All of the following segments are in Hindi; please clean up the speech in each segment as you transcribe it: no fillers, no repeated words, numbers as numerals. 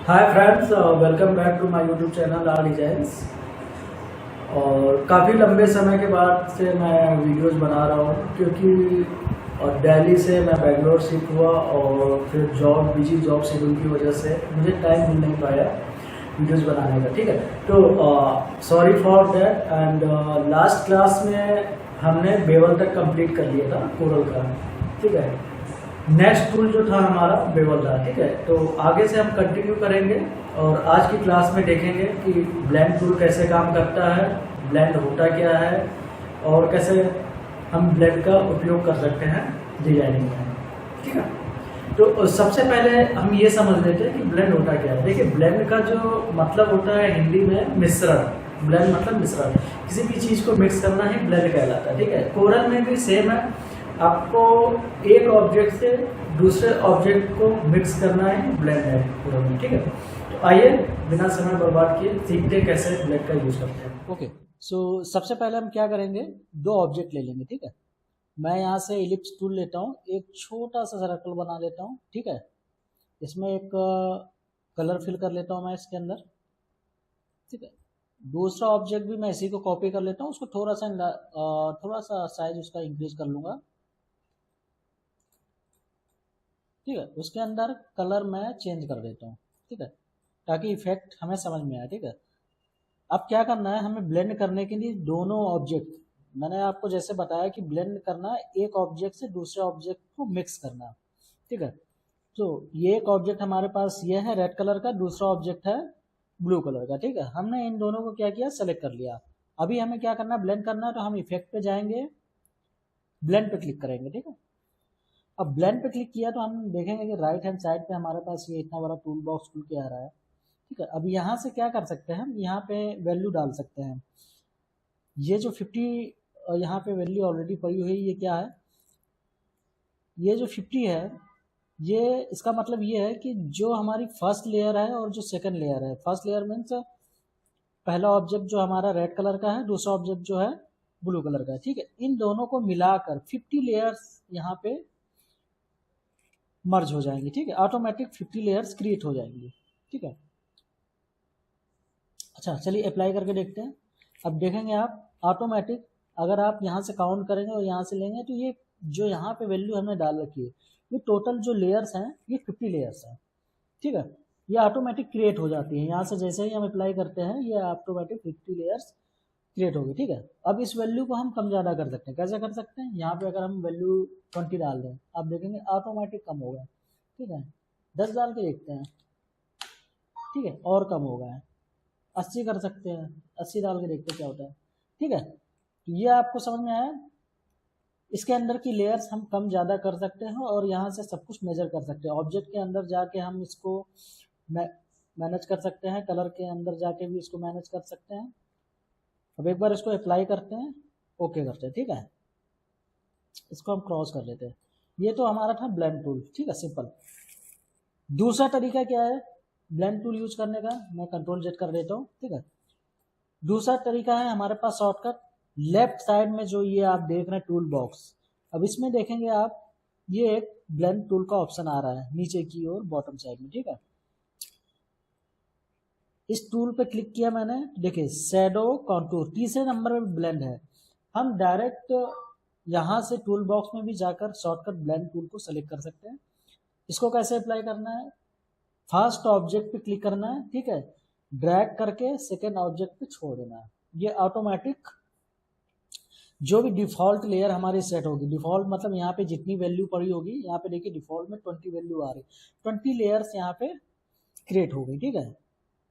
Hi friends, welcome back to my YouTube channel R designs. और काफ़ी लंबे समय के बाद से मैं वीडियोस बना रहा हूँ क्योंकि दिल्ली से मैं बेंगलोर शिफ्ट हुआ और फिर बिजी जॉब शेड्यूल की वजह से मुझे टाइम मिल नहीं पाया वीडियोस बनाने का। ठीक है, तो sorry for that. And last class में हमने बेवल तक कंप्लीट कर लिया था कोरल का। ठीक है, नेक्स्ट टूल जो था हमारा बेवल था। ठीक है, तो आगे से हम कंटिन्यू करेंगे और आज की क्लास में देखेंगे कि ब्लेंड टूल कैसे काम करता है, ब्लेंड होता क्या है और कैसे हम ब्लेंड का उपयोग कर सकते हैं डिजाइनिंग में। ठीक है, तो सबसे पहले हम ये समझ लेते हैं कि ब्लेंड होता क्या है। देखिए, ब्लेंड का जो मतलब होता है हिंदी में मिश्रण। ब्लेंड मतलब मिश्रण, किसी भी चीज़ को मिक्स करना ही ब्लेंड कहलाता है। ठीक है, कोरल में भी सेम है, आपको एक ऑब्जेक्ट से दूसरे ऑब्जेक्ट को मिक्स करना है, ब्लेंड है पूरा में। ठीक है, तो आइए बिना समय बर्बाद किए सीखते कैसे ब्लेंड का यूज करते हैं। ओके, सो सबसे पहले हम क्या करेंगे, दो ऑब्जेक्ट ले लेंगे। ठीक है, मैं यहाँ से इलिप्स टूल लेता हूँ, एक छोटा सा सर्कल बना लेता हूँ। ठीक है, इसमें एक कलर फिल कर लेता हूँ मैं इसके अंदर। ठीक है, दूसरा ऑब्जेक्ट भी मैं इसी को कॉपी कर लेता हूँ, उसको थोड़ा सा साइज उसका इंक्रीज कर लूंगा। ठीक है, उसके अंदर कलर मैं चेंज कर देता हूँ। ठीक है, ताकि इफेक्ट हमें समझ में आए। ठीक है, अब क्या करना है, हमें ब्लेंड करने के लिए दोनों ऑब्जेक्ट, मैंने आपको जैसे बताया कि ब्लेंड करना है एक ऑब्जेक्ट से दूसरे ऑब्जेक्ट को मिक्स करना। ठीक है, तो ये एक ऑब्जेक्ट हमारे पास ये है रेड कलर का, दूसरा ऑब्जेक्ट है ब्लू कलर का। ठीक है, हमने इन दोनों को क्या किया, सेलेक्ट कर लिया। अभी हमें क्या करना है, ब्लेंड करना है, तो हम इफेक्ट पे जाएंगे, ब्लेंड पे क्लिक करेंगे। ठीक है, अब ब्लेंड पे क्लिक किया तो हम देखेंगे कि राइट हैंड साइड पे हमारे पास ये इतना बड़ा टूल बॉक्स खुल के आ रहा है। ठीक है, अब यहाँ से क्या कर सकते हैं, हम यहाँ पे वैल्यू डाल सकते हैं। ये जो 50 यहाँ पे वैल्यू ऑलरेडी पड़ी हुई, ये क्या है, ये जो 50 है, ये इसका मतलब ये है कि जो हमारी फर्स्ट लेयर है और जो सेकंड लेयर है, फर्स्ट लेयर मीन्स पहला ऑब्जेक्ट जो हमारा रेड कलर का है, दूसरा ऑब्जेक्ट जो है ब्लू कलर का है। ठीक है, इन दोनों को मिलाकर 50 लेयर्स यहाँ पे मर्ज हो जाएंगे। ठीक है, ऑटोमेटिक 50 लेयर्स क्रिएट हो जाएंगी। ठीक है, अच्छा चलिए अप्लाई करके देखते हैं। अब देखेंगे आप ऑटोमेटिक, अगर आप यहाँ से काउंट करेंगे और यहाँ से लेंगे तो ये जो यहाँ पे वैल्यू हमने डाल रखी है, ये टोटल जो लेयर्स हैं ये 50 लेयर्स हैं। ठीक है, ये ऑटोमेटिक क्रिएट हो जाती है यहाँ से, जैसे ही हम अप्लाई करते हैं ये ऑटोमेटिक 50 लेयर्स क्रिएट होगी। ठीक है, अब इस वैल्यू को हम कम ज़्यादा कर सकते हैं। कैसे कर सकते हैं, यहाँ पे अगर हम वैल्यू 20 डाल दें, आप देखेंगे ऑटोमेटिक कम होगा। ठीक है, 10 डाल के देखते हैं। ठीक है, और कम हो गया है, 80 कर सकते हैं, 80 डाल के देखते हैं क्या होता है। ठीक है, तो ये आपको समझ में आया, इसके अंदर की लेयर्स हम कम ज़्यादा कर सकते हैं और यहाँ से सब कुछ मेजर कर सकते हैं। ऑब्जेक्ट के अंदर जाके हम इसको मैनेज कर सकते हैं, कलर के अंदर जाके भी इसको मैनेज कर सकते हैं। अब एक बार इसको अप्लाई करते हैं, ओके करते हैं। ठीक है, इसको हम क्रॉस कर लेते हैं। ये तो हमारा था ब्लेंड टूल। ठीक है, सिंपल। दूसरा तरीका क्या है ब्लेंड टूल यूज करने का, मैं कंट्रोल जेड कर देता हूँ। ठीक है, दूसरा तरीका है हमारे पास शॉर्टकट, लेफ्ट साइड में जो ये आप देख रहे हैं टूल बॉक्स, अब इसमें देखेंगे आप ये एक ब्लेंड टूल का ऑप्शन आ रहा है नीचे की ओर बॉटम साइड में। ठीक है, इस टूल पे क्लिक किया मैंने, देखिए शैडो कॉन्टूर तीसरे नंबर में ब्लेंड है। हम डायरेक्ट यहाँ से टूल बॉक्स में भी जाकर शॉर्टकट ब्लेंड टूल को सेलेक्ट कर सकते हैं। इसको कैसे अप्लाई करना है, फर्स्ट ऑब्जेक्ट पे क्लिक करना है। ठीक है, ड्रैग करके सेकेंड ऑब्जेक्ट पे छोड़ देना है। ये ऑटोमेटिक जो भी डिफॉल्ट लेयर हमारी सेट होगी, डिफॉल्ट मतलब यहाँ पे जितनी वैल्यू पड़ी होगी, यहाँ पे देखिए डिफॉल्ट में 20 वैल्यू आ रही, 20 लेयर्स यहाँ पे क्रिएट हो गई। ठीक है,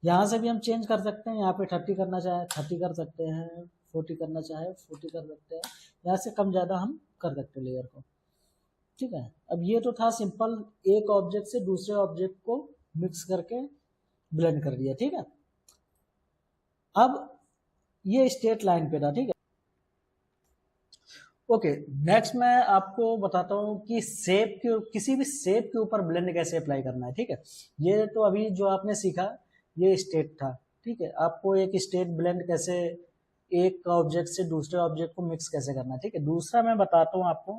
यहाँ से भी हम चेंज कर सकते हैं, यहाँ पे 30 करना चाहे 30 कर सकते हैं, 40 करना चाहे 40 कर सकते हैं, यहाँ से कम ज़्यादा हम कर सकते हैं लेयर को। ठीक है, अब ये तो था सिंपल, एक ऑब्जेक्ट से दूसरे ऑब्जेक्ट को मिक्स करके ब्लेंड कर दिया। ठीक है, अब ये स्ट्रेट लाइन पे था। ठीक है, ओके, नेक्स्ट मैं आपको बताता हूँ कि शेप के, किसी भी शेप के ऊपर ब्लेंड कैसे अप्लाई करना है। ठीक है, ये तो अभी जो आपने सीखा ये स्टेट था। ठीक है, आपको एक स्टेट ब्लेंड कैसे एक ऑब्जेक्ट से दूसरे ऑब्जेक्ट को मिक्स कैसे करना है। ठीक है, दूसरा मैं बताता हूँ आपको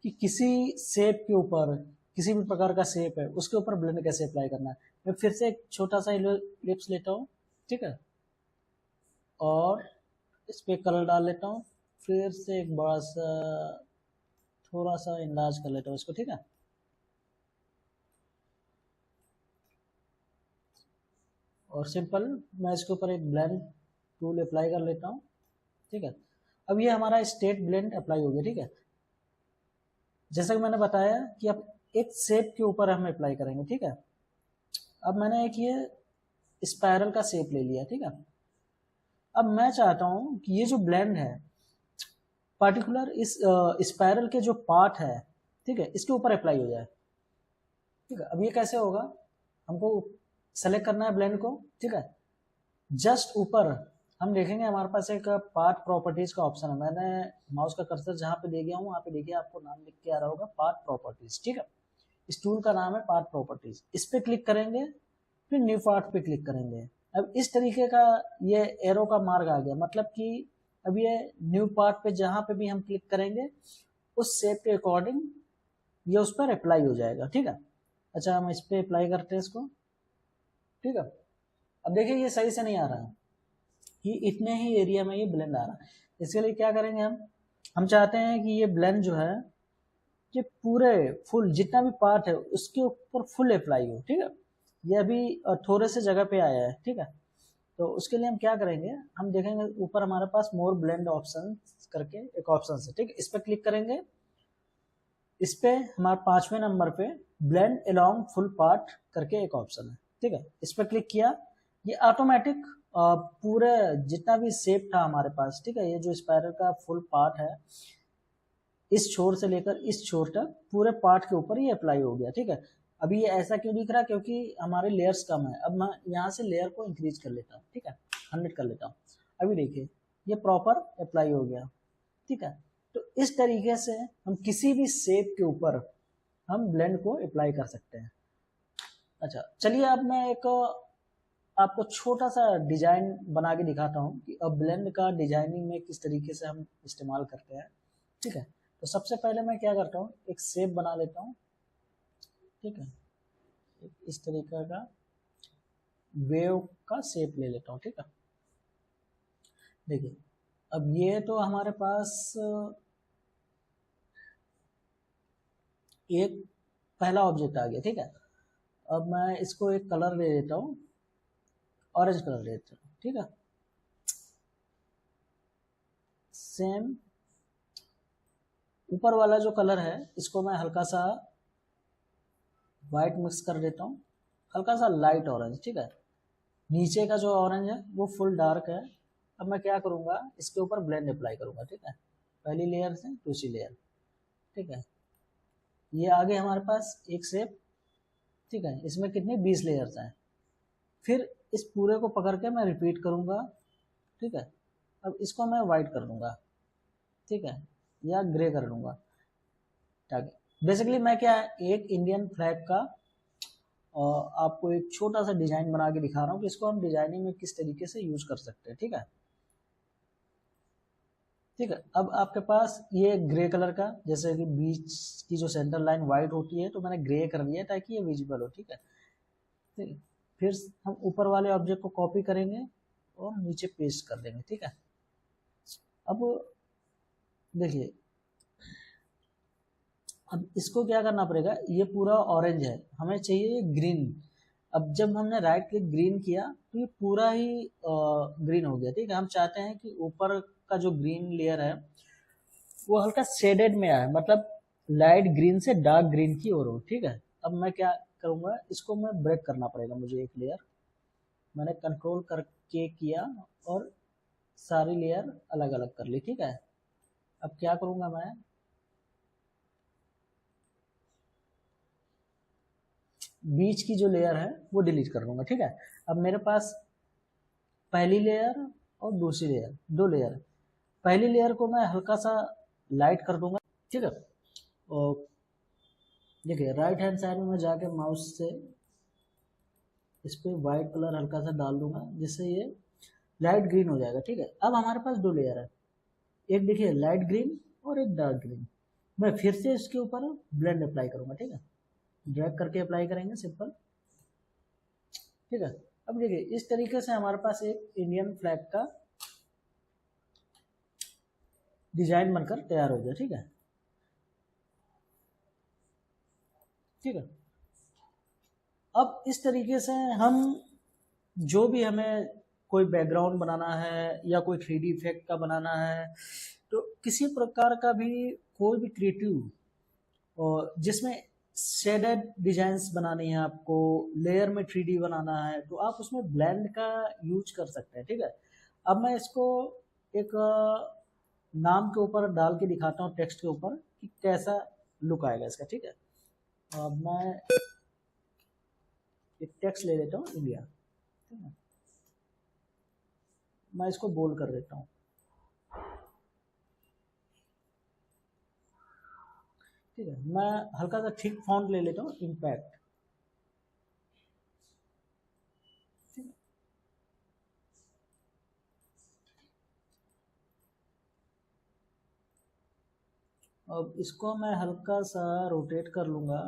कि किसी शेप के ऊपर, किसी भी प्रकार का शेप है उसके ऊपर ब्लेंड कैसे अप्लाई करना है। मैं फिर से एक छोटा सा इलिप्स लेता हूँ, ठीक है, और इस पे कलर डाल लेता हूँ, फिर से एक बड़ा सा थोड़ा सा इंलार्ज कर लेता हूँ इसको, ठीक है। और सिंपल मैं इसके ऊपर एक ब्लेंड टूल अप्लाई कर लेता हूँ, ठीक है। अब ये हमारा स्टेट ब्लेंड अप्लाई हो गया, ठीक है। जैसा कि मैंने बताया कि अब एक शेप के ऊपर हम अप्लाई करेंगे, ठीक है। अब मैंने एक ये स्पायरल का शेप ले लिया, ठीक है। अब मैं चाहता हूं कि ये जो ब्लेंड है पार्टिकुलर इस स्पायरल के जो पार्ट है, ठीक है, इसके ऊपर अप्लाई हो जाए, ठीक है। अब ये कैसे होगा, हमको सेलेक्ट करना है ब्लेंड को, ठीक है। जस्ट ऊपर हम देखेंगे हमारे पास एक पार्ट प्रॉपर्टीज का ऑप्शन है। मैंने माउस का कर्सर जहां पे दे गया हूं वहां पे देखिए आपको नाम लिख के आ रहा होगा पार्ट प्रॉपर्टीज, ठीक है। इस टूल का नाम है पार्ट प्रॉपर्टीज। इस पे क्लिक करेंगे, फिर न्यू पार्ट पे क्लिक करेंगे। अब इस तरीके का ये एरो का मार्ग आ गया, मतलब कि अब ये न्यू पार्ट पे जहां पे भी हम क्लिक करेंगे उस शेप के अकॉर्डिंग ये उस पर अप्लाई हो जाएगा, ठीक है। अच्छा, हम इस पे अप्लाई करते हैं इसको, ठीक है। अब देखिए ये सही से नहीं आ रहा है, ये इतने ही एरिया में ये ब्लेंड आ रहा है। इसके लिए क्या करेंगे, हम चाहते हैं कि ये ब्लेंड जो है ये पूरे फुल जितना भी पार्ट है उसके ऊपर फुल अप्लाई हो, ठीक है। ये अभी थोड़े से जगह पे आया है, ठीक है। तो उसके लिए हम क्या करेंगे, हम देखेंगे ऊपर हमारे पास मोर ब्लेंड ऑप्शन करके एक ऑप्शन है, ठीक है। इस पर क्लिक करेंगे, इस पे हमारे 5वें नंबर पे ब्लेंड अलोंग फुल पार्ट करके एक ऑप्शन है, ठीक है। इस पर क्लिक किया, ये ऑटोमेटिक पूरे जितना भी शेप था हमारे पास, ठीक है, ये जो स्पाइरल का फुल पार्ट है इस छोर से लेकर इस छोर तक पूरे पार्ट के ऊपर ये अप्लाई हो गया, ठीक है। अभी ये ऐसा क्यों दिख रहा है, क्योंकि हमारे लेयर्स कम है। अब मैं यहाँ से लेयर को इंक्रीज कर लेता हूँ, ठीक है, 100 कर लेता हूँ। अभी देखिए ये प्रॉपर अप्लाई हो गया, ठीक है। तो इस तरीके से हम किसी भी शेप के ऊपर हम ब्लेंड को अप्लाई कर सकते हैं। अच्छा चलिए, अब मैं एक आपको छोटा सा डिजाइन बना के दिखाता हूँ कि अब ब्लेंड का डिजाइनिंग में किस तरीके से हम इस्तेमाल करते हैं, ठीक है। तो सबसे पहले मैं क्या करता हूँ, एक शेप बना लेता हूँ, ठीक है। इस तरीके का वेव का शेप ले लेता हूँ, ठीक है। देखिए अब ये तो हमारे पास एक पहला ऑब्जेक्ट आ गया, ठीक है। अब मैं इसको एक कलर दे देता हूँ, ऑरेंज कलर दे देता हूँ, ठीक है। सेम ऊपर वाला जो कलर है इसको मैं हल्का सा व्हाइट मिक्स कर देता हूँ, हल्का सा लाइट ऑरेंज, ठीक है। नीचे का जो ऑरेंज है वो फुल डार्क है। अब मैं क्या करूँगा, इसके ऊपर ब्लेंड अप्लाई करूँगा, ठीक है। पहली लेयर से दूसरी लेयर, ठीक है। ये आगे हमारे पास एक शेप, ठीक है, इसमें कितनी 20 लेयर्स हैं। फिर इस पूरे को पकड़ के मैं रिपीट करूँगा, ठीक है। अब इसको मैं वाइट कर दूंगा, ठीक है, या ग्रे कर दूंगा, ताकि बेसिकली मैं क्या एक इंडियन फ्लैग का आपको एक छोटा सा डिजाइन बना के दिखा रहा हूँ कि इसको हम डिजाइनिंग में किस तरीके से यूज कर सकते हैं, ठीक है। ठीक है, अब आपके पास ये ग्रे कलर का, जैसे कि बीच की जो सेंटर लाइन व्हाइट होती है तो मैंने ग्रे कर दिया ताकि ये विजिबल हो, ठीक है। ठीक है, फिर हम ऊपर वाले ऑब्जेक्ट को कॉपी करेंगे और नीचे पेस्ट कर देंगे, ठीक है। अब देखिए, अब इसको क्या करना पड़ेगा, ये पूरा ऑरेंज है, हमें चाहिए ग्रीन। अब जब हमने राइट क्लिक ग्रीन किया तो ये पूरा ही ग्रीन हो गया, ठीक है। हम चाहते हैं कि ऊपर का जो ग्रीन लेयर है वो हल्का शेडेड में आए, मतलब लाइट ग्रीन से डार्क ग्रीन की ओर हो, ठीक है। अब मैं क्या करूंगा, इसको मैं ब्रेक करना पड़ेगा मुझे, एक लेयर मैंने कंट्रोल करके किया और सारी लेयर अलग अलग कर ली, ठीक है। अब क्या करूंगा, मैं बीच की जो लेयर है वो डिलीट कर दूंगा, ठीक है। अब मेरे पास पहली लेयर और दूसरी लेयर, दो लेयर। पहली लेयर को मैं हल्का सा लाइट कर दूंगा, ठीक है। और देखिए राइट हैंड साइड में मैं जाके माउस से इस पे व्हाइट कलर हल्का सा डाल दूंगा जिससे ये लाइट ग्रीन हो जाएगा, ठीक है। अब हमारे पास दो लेयर है, एक देखिए लाइट ग्रीन और एक डार्क ग्रीन। मैं फिर से इसके ऊपर ब्लेंड अप्लाई करूंगा, ठीक है। ड्रैग करके अप्लाई करेंगे सिंपल, ठीक है। अब देखिए इस तरीके से हमारे पास एक इंडियन फ्लैग का डिजाइन बनकर तैयार हो गया। ठीक है, ठीक है। अब इस तरीके से हम जो भी हमें कोई बैकग्राउंड बनाना है या कोई 3D इफेक्ट का बनाना है, तो किसी प्रकार का भी कोई भी क्रिएटिव और जिसमें शेडेड डिजाइंस बनानी है, आपको लेयर में 3D बनाना है, तो आप उसमें ब्लेंड का यूज कर सकते हैं। ठीक है, अब मैं इसको एक नाम के ऊपर डाल के दिखाता हूँ, टेक्स्ट के ऊपर, कि कैसा लुक आएगा इसका। ठीक है, अब मैं एक टेक्स्ट ले लेता हूँ इंडिया। ठीक है, मैं इसको बोल्ड कर देता हूँ। ठीक है, मैं हल्का सा थिक फॉन्ट ले लेता हूँ, इम्पैक्ट। अब इसको मैं हल्का सा रोटेट कर लूँगा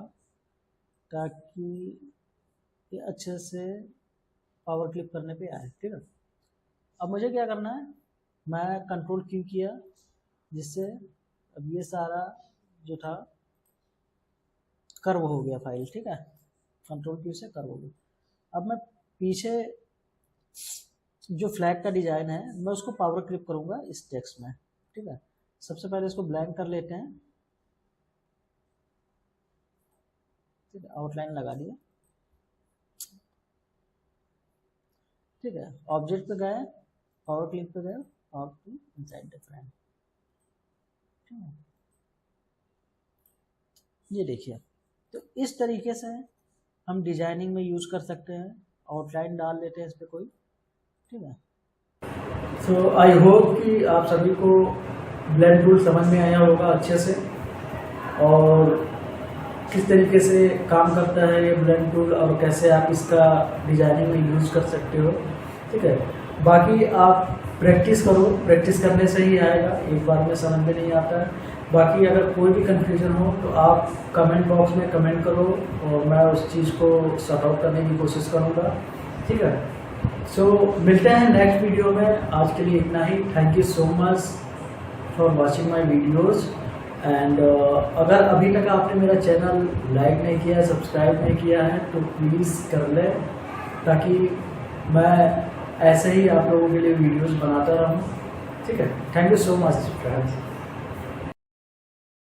ताकि ये अच्छे से पावर क्लिक करने पे आए। ठीक है, अब मुझे क्या करना है, मैं कंट्रोल क्यू किया, जिससे अब ये सारा जो था कर्व हो गया फाइल। ठीक है, कंट्रोल क्यू से कर्व हो गया। अब मैं पीछे जो फ्लैग का डिजाइन है, मैं उसको पावर क्लिक करूँगा इस टेक्स्ट में। ठीक है, सबसे पहले इसको ब्लैंक कर लेते हैं। ठीक है, आउटलाइन लगा दिया। ठीक है, ऑब्जेक्ट पे गए, पावर क्लिक पे गए, और इनसाइड द फ्रेम। ठीक है, ये देखिए, तो इस तरीके से हम डिजाइनिंग में यूज कर सकते हैं। आउटलाइन डाल लेते हैं इस पे कोई। ठीक है, सो आई होप कि आप सभी को ब्लेंड टूल समझ में आया होगा अच्छे से, और किस तरीके से काम करता है ये ब्लेंड टूल, और कैसे आप इसका डिजाइनिंग में यूज कर सकते हो। ठीक है, बाकी आप प्रैक्टिस करो, प्रैक्टिस करने से ही आएगा, एक बार में समझ में नहीं आता है। बाकी अगर कोई भी कंफ्यूजन हो तो आप कमेंट बॉक्स में कमेंट करो, और मैं उस चीज़ को सॉर्ट आउट करने की कोशिश करूँगा। ठीक है, सो मिलते हैं नेक्स्ट वीडियो में। आज के लिए इतना ही। Thank you so much for watching my videos. And अगर अभी तक आपने मेरा चैनल लाइक नहीं किया है, सब्सक्राइब नहीं किया है, तो प्लीज़ कर लें, ताकि मैं ऐसे ही आप लोगों के लिए वीडियोस बनाता रहूं। ठीक है, thank you so much friends.